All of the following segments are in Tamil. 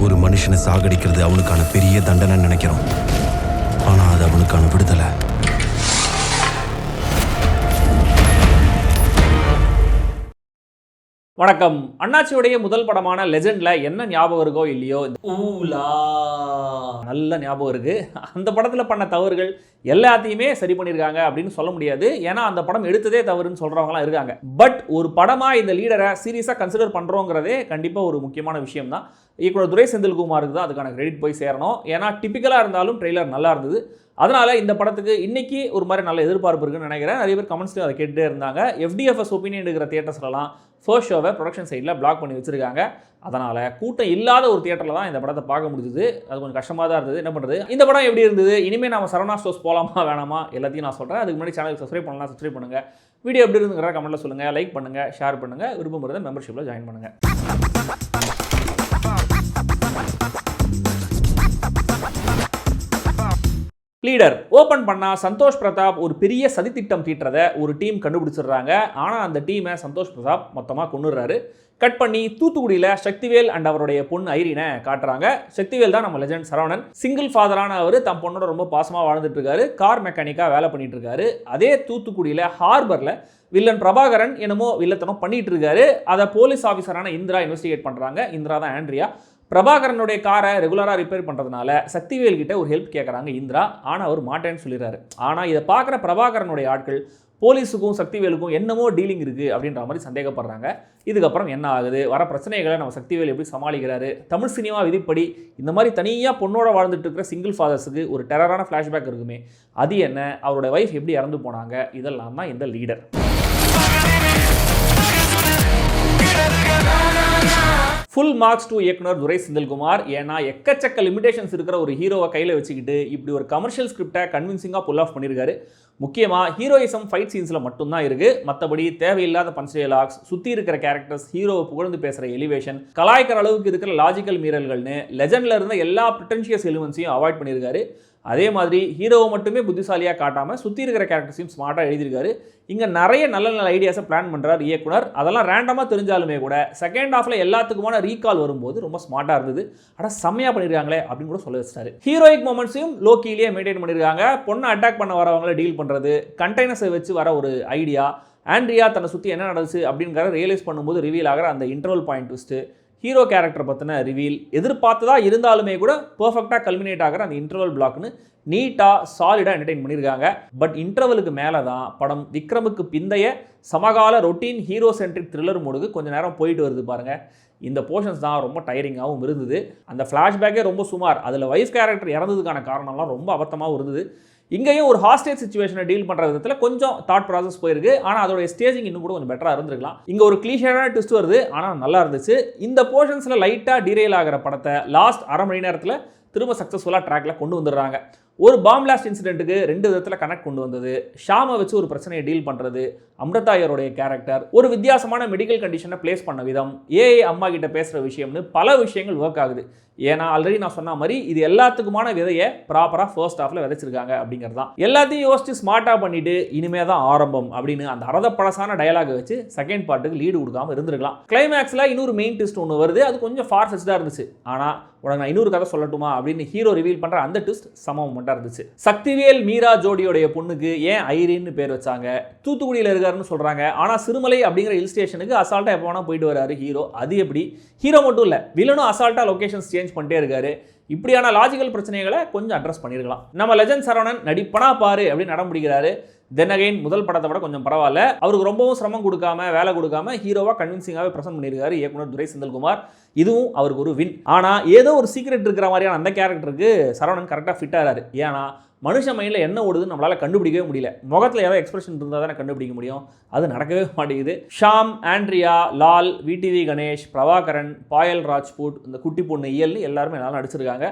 ஒரு மனுஷனை சாகடிக்கிறது அவனுக்கான பெரிய தண்டனை நினைக்கிறோம். ஆனா அது அவனுக்கான விடுதலை. வணக்கம். அண்ணாச்சியுடைய முதல் படமான லெஜெண்ட்ல என்ன ஞாபகம் இருக்கோ இல்லையோ, நல்ல ஞாபகம் இருக்கு. அந்த படத்துல பண்ண தவறுகள் எல்லாத்தையுமே சரி பண்ணியிருக்காங்க அப்படின்னு சொல்ல முடியாது. ஏன்னா அந்த படம் எடுத்ததே தவறுன்னு சொல்றவங்களாம் இருக்காங்க. பட் ஒரு படமா இந்த லீடரை சீரியஸா கன்சிடர் பண்றோங்கிறதே கண்டிப்பா ஒரு முக்கியமான விஷயம் தான். இயக்குனர் துரை செந்தில்குமாருக்கு தான் அதுக்கான கிரெடிட் போய் சேரணும். ஏன்னா டிபிக்கலா இருந்தாலும் ட்ரெய்லர் நல்லா இருந்தது. அதனால இந்த படத்துக்கு இன்னைக்கு ஒரு மாதிரி நல்ல எதிர்பார்ப்பு இருக்குன்னு நினைக்கிறேன். நிறைய பேர் கமெண்ட்ஸ்லையும் அதை கேட்டுட்டே இருந்தாங்க. FDFS ஒப்பீனியன் இருக்கிற தியேட்டர்ஸ்லாம் ஃபர்ஸ்ட் ஷோவை ப்ரொடக்ஷன் சைடில் பிளாக் பண்ணி வச்சிருக்காங்க. அதனால் கூட்டம் இல்லாத ஒரு தியேட்டரில் தான் இந்த படத்தை பார்க்க முடிஞ்சுது. அது கொஞ்சம் கஷ்டமாக தான் இருந்தது. என்ன பண்ணுறது? இந்த படம் எப்படி இருந்தது? இனிமேல் நம்ம சரவணா ஸ்டோர்ஸ் போகலாமா வேணாமா எல்லாத்தையும் நான் சொல்கிறேன். அதுக்கு முன்னாடி சேனலுக்கு சப்ஸ்கிரைப் பண்ணுங்கள். வீடியோ எப்படி இருந்துங்கிற கமெண்ட்டில் சொல்லுங்கள். லைக் பண்ணுங்கள், ஷேர் பண்ணுங்கள். விருப்பம் இருந்தால் மெம்பர்ஷிப்பில் ஜாயின் பண்ணுங்கள். லீடர் ஓப்பன் பண்ணால் சந்தோஷ் பிரதாப் ஒரு பெரிய சதித்திட்டம் தீட்டுறதை ஒரு டீம் கண்டுபிடிச்சிடுறாங்க. ஆனால் அந்த டீமை சந்தோஷ் பிரதாப் மொத்தமாக கொண்டுடுறாரு. கட் பண்ணி தூத்துக்குடியில் சக்திவேல் அண்ட் அவருடைய பொண்ணு ஐரினை காட்டுறாங்க. சக்திவேல் தான் நம்ம லெஜெண்ட் சரவணன். சிங்கிள் ஃபாதரான அவர் தம் பொண்ணோட ரொம்ப பாசமாக வாழ்ந்துட்டு இருக்காரு. கார் மெக்கானிக்காக வேலை பண்ணிட்டு இருக்காரு. அதே தூத்துக்குடியில் ஹார்பரில் வில்லன் பிரபாகரன் என்னமோ வில்லத்தனம் பண்ணிட்டு இருக்காரு. அதை போலீஸ் ஆஃபீஸரான இந்திரா இன்வெஸ்டிகேட் பண்ணுறாங்க. இந்திரா தான் ஆண்ட்ரியா. பிரபாகரனுடைய காரை ரெகுலராக ரிப்பேர் பண்ணுறதுனால சக்திவேல் கிட்ட ஒரு ஹெல்ப் கேட்குறாங்க இந்திரா. ஆனால் அவர் மாட்டேன்னு சொல்லிடுறாரு. ஆனால் இதை பார்க்குற பிரபாகரனுடைய ஆட்கள் போலீஸுக்கும் சக்திவேலுக்கும் என்னமோ டீலிங் இருக்குது அப்படின்ற மாதிரி சந்தேகப்படுறாங்க. இதுக்கப்புறம் என்ன ஆகுது? வர பிரச்சனைகளை நம்ம சக்திவேல் எப்படி சமாளிக்கிறாரு? தமிழ் சினிமா விதிப்படி இந்த மாதிரி தனியாக பொண்ணோட வாழ்ந்துட்டு இருக்கிற சிங்கிள் ஃபாதர்ஸுக்கு ஒரு டெரரான ஃப்ளாஷ்பேக் இருக்குமே, அது என்ன? அவரோட ஒய்ஃப் எப்படி இறந்து போனாங்க? இதெல்லாம் தான் இந்த லீடர். ஃபுல் மார்க்ஸ் டு இயக்குனர் துரை செந்தில்குமார். ஏன்னா எக்கச்சக்க லிமிடேஷன்ஸ் இருக்கிற ஒரு ஹீரோவை கையில் வச்சுக்கிட்டு இப்படி ஒரு கமர்ஷியல் ஸ்கிரிப்டை கன்வின்சிங்காக புல் ஆஃப் பண்ணியிருக்காரு. முக்கியமாக ஹீரோயிசம் ஃபைட் சீன்ஸில் மட்டும்தான் இருக்குது. மற்றபடி தேவையில்லாத பஞ்ச் டயலாக்ஸ், சுற்றி இருக்கிற கேரக்டர்ஸ், ஹீரோவை புகழ்ந்து பேசுகிற எலிவேஷன், கலாய்க்கிற அளவுக்கு இருக்கிற லாஜிக்கல் மீறல்கள்னு லெஜெண்டில் இருந்த எல்லா ப்ரிட்டன்ஷியஸ் எலிமெண்ட்ஸையும் அவாய்ட் பண்ணியிருக்காரு. அதே மாதிரி ஹீரோவை மட்டுமே புத்திசாலியாக காட்டாமல் சுற்றி இருக்கிற கேரக்டர்ஸையும் ஸ்மார்ட்டாக எழுதியிருக்காரு. இங்கே நிறைய நல்ல நல்ல ஐடியாஸை பிளான் பண்ணுறார் இயக்குனர். அதெல்லாம் ரேண்டமாக தெரிஞ்சாலுமே கூட செகண்ட் ஹாஃபில் எல்லாத்துக்குமான ரீகால் வரும்போது ரொம்ப ஸ்மார்ட்டாக இருந்தது. ஆனால் செம்மையாக பண்ணியிருக்காங்களே அப்படின்னு கூட சொல்ல வச்சிட்டாரு. ஹீரோயிக் மொமெண்ட்ஸையும் லோக்கிலேயே மெயின்டைன் பண்ணியிருக்காங்க. பொண்ணை அட்டாக் பண்ண வரவங்களை டீல் பண்ணுறது, கண்டெய்னர்ஸை வச்சு வர ஒரு ஐடியா, ஆண்ட்ரியா தன்னை சுற்றி என்ன நடந்துச்சு அப்படிங்கிறத ரியலைஸ் பண்ணும்போது ரிவீல் ஆகிற அந்த interval point twist, hero character பற்றின ரிவீல், எதிர்பார்த்ததாக இருந்தாலுமே கூட பர்ஃபெக்டாக கல்மினேட் ஆகிற அந்த இன்டர்வல் பிளாக்னு நீட்டாக சாலிடாக என்டர்டெயின் பண்ணியிருக்காங்க. பட் இன்டர்வலுக்கு மேலே தான் படம் விக்ரமுக்கு பிந்தைய சமகால ரொட்டீன் ஹீரோ சென்ட்ரிக் த்ரில்லர் மோடுக்கு கொஞ்சம் நேரம் போயிட்டு வருது பாருங்கள். இந்த போர்ஷன்ஸ் தான் ரொம்ப டயரிங்காகவும் இருந்தது. அந்த ஃப்ளாஷ்பேக்கே ரொம்ப சுமார். அதில் வைஃப் கேரக்டர் இறந்ததுக்கான காரணம்லாம் ரொம்ப அபத்தமாகவும் இருந்தது. இங்கேயும் ஒரு ஹாஸ்டேஜ் சிச்சுவேஷனை டீல் பண்ணுற விதத்தில் கொஞ்சம் தாட் ப்ராசஸ் போயிருக்கு. ஆனால் அதோடைய ஸ்டேஜிங் இன்னும் கூட கொஞ்சம் பெட்டராக இருந்திருக்கலாம். இங்கே ஒரு கிளீஷியரான ட்விஸ்ட் வருது, ஆனால் நல்லா இருந்துச்சு. இந்த போர்ஷன்ஸில் லைட்டாக டீரெயில் ஆகிற படத்தை லாஸ்ட் அரை மணி நேரத்தில் திரும்ப சக்ஸஸ்ஃபுல்லாக ட்ராக்கில் கொண்டு வந்துடுறாங்க. ஒரு பாம் பிளாஸ்ட் இன்சிடென்ட்டுக்கு 2 விதத்தில் கனெக்ட் கொண்டு வந்தது. ஷாமை வச்சு ஒரு பிரச்சனையை டீல் பண்ணுறது, அம்ருதாயருடைய கேரக்டர், ஒரு வித்தியாசமான மெடிக்கல் கண்டிஷனை பிளேஸ் பண்ண விதம், ஏஐ அம்மா கிட்ட பேசுகிற விஷயம்னு பல விஷயங்கள் ஒர்க் ஆகுது. ஏன்னா ஆல்ரெடி நான் சொன்ன மாதிரி இது எல்லாத்துக்குமான விதையை ப்ராப்பராக ஃபர்ஸ்ட் ஹாஃபில் விதைச்சிருக்காங்க அப்படிங்கிறது தான். எல்லாத்தையும் யோசிச்சு ஸ்மார்ட்டாக பண்ணிட்டு இனிமே தான் ஆரம்பம் அப்படின்னு அந்த அரதப்பழசான டயலாகை வச்சு செகண்ட் பார்ட்டுக்கு லீடு கொடுக்காம இருந்திருக்கலாம். கிளைமேக்ஸில் இன்னொரு மெயின் ட்விஸ்ட் ஒன்று வருது. அது கொஞ்சம் ஃபார் ஃபெச்டாக இருந்துச்சு. ஆனால் உனக்கு நான் இன்னொரு கதை சொல்லட்டுமா அப்படின்னு ஹீரோ ரிவீல் பண்ணுற அந்த ட்விஸ்ட் சமமாக இருந்துச்சு. சக்திவேல் மீரா ஜோடியோடைய பொண்ணுக்கு ஏன் ஐரின்னு பேர் வச்சாங்க? தூத்துக்குடியில் இருக்காருன்னு சொல்கிறாங்க. ஆனால் சிறுமலை அப்படிங்கிற ஹில் ஸ்டேஷனுக்கு அசால்ட்டாக எப்போ வேணால் போயிட்டு வராரு ஹீரோ. அது எப்படி? ஹீரோ மட்டும் இல்லை, வில்லனும் அசால்ட்டாக லொகேஷன்ஸ் சேஞ்ச் பண்ணிட்டே இருக்காரு. இப்படியான லாஜிக்கல் பிரச்சனைகளை கொஞ்சம் அட்ரஸ் பண்ணியிருக்கலாம். நம்ம லெஜெண்ட் சரவணன் நடிப்பனா பாரு அப்படின்னு நடம் பிடிக்கிறாரு. தென் அகைன் முதல் படத்தை விட கொஞ்சம் பரவாயில்ல. அவருக்கு ரொம்பவும் சிரமம் கொடுக்காம, வேலை கொடுக்காம ஹீரோவாக கன்வின்சிங்காகவே ப்ரெசென்ட் பண்ணியிருக்காரு இயக்குனர் துரை செந்தில்குமார். இதுவும் அவருக்கு ஒரு வின். ஆனால் ஏதோ ஒரு சீக்ரெட் இருக்கிற மாதிரியான அந்த கேரக்டருக்கு சரவணன் கரெக்டாக ஃபிட் ஆகிறாரு. ஏன்னா மனுஷ மைண்டில் என்ன ஓடுதுன்னு நம்மளால் கண்டுபிடிக்கவே முடியல. முகத்தில் ஏதாவது எக்ஸ்பிரஷன் இருந்தால் தானே கண்டுபிடிக்க முடியும். அது நடக்கவே மாட்டேங்குது. ஷாம், ஆண்ட்ரியா, லால், விடிவி கணேஷ், பிரபாகரன், பாயல் ராஜ்பூட், இந்த குட்டி பொண்ணு இயல்னு எல்லாருமே நல்லா நடிச்சிருக்காங்க.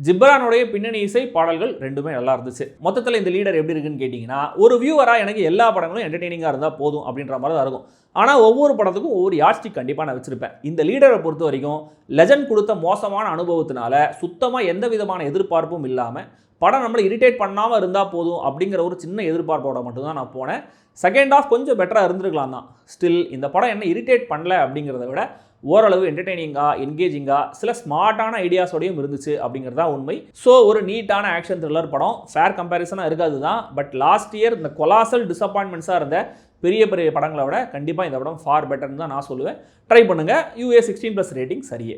ஜிப்ரானுடைய பின்னணி இசை பாடல்கள் ரெண்டுமே நல்லா இருந்துச்சு. மொத்தத்தில் இந்த லீடர் எப்படி இருக்குன்னு கேட்டிங்கன்னா, ஒரு வியூவராக எனக்கு எல்லா படங்களும் என்டர்டெய்னிங்காக இருந்தால் போதும் அப்படின்ற மாதிரி தான் இருக்கும். ஆனால் ஒவ்வொரு படத்துக்கும் ஒவ்வொரு யாட்ஸ்டிக் கண்டிப்பாக நான் வச்சுருப்பேன். இந்த லீடரை பொறுத்த வரைக்கும் லெஜெண்ட் கொடுத்த மோசமான அனுபவத்தினால சுத்தமாக எந்த விதமான எதிர்பார்ப்பும் இல்லாமல் படம் நம்மளை இரிட்டேட் பண்ணாமல் இருந்தால் போதும் அப்படிங்கிற ஒரு சின்ன எதிர்பார்ப்போட மட்டும்தான் நான் போனேன். செகண்ட் ஆஃப் கொஞ்சம் பெட்டராக இருந்திருக்கலாம் தான். ஸ்டில் இந்த படம் என்ன இரிட்டேட் பண்ணல அப்படிங்கிறத விட ஓரளவு என்டர்டெய்னிங்காக என்கேஜிங்காக சில ஸ்மார்ட்டான ஐடியாஸோடையும் இருந்துச்சு அப்படிங்கிறது தான் உண்மை. ஸோ ஒரு நீட்டான ஆக்ஷன் த்ரில்லர் படம், ஃபேர் கம்பேரிசனாக இருக்காது தான். பட் லாஸ்ட் இயர் இந்த கொலாசல் டிசப்பாயின்மெண்ட்ஸாக இருந்த பெரிய பெரிய படங்களை விட கண்டிப்பாக இந்த படம் ஃபார் பெட்டர்னு தான் நான் சொல்லுவேன். ட்ரை பண்ணுங்கள். UA 16+ ரேட்டிங் சரியே.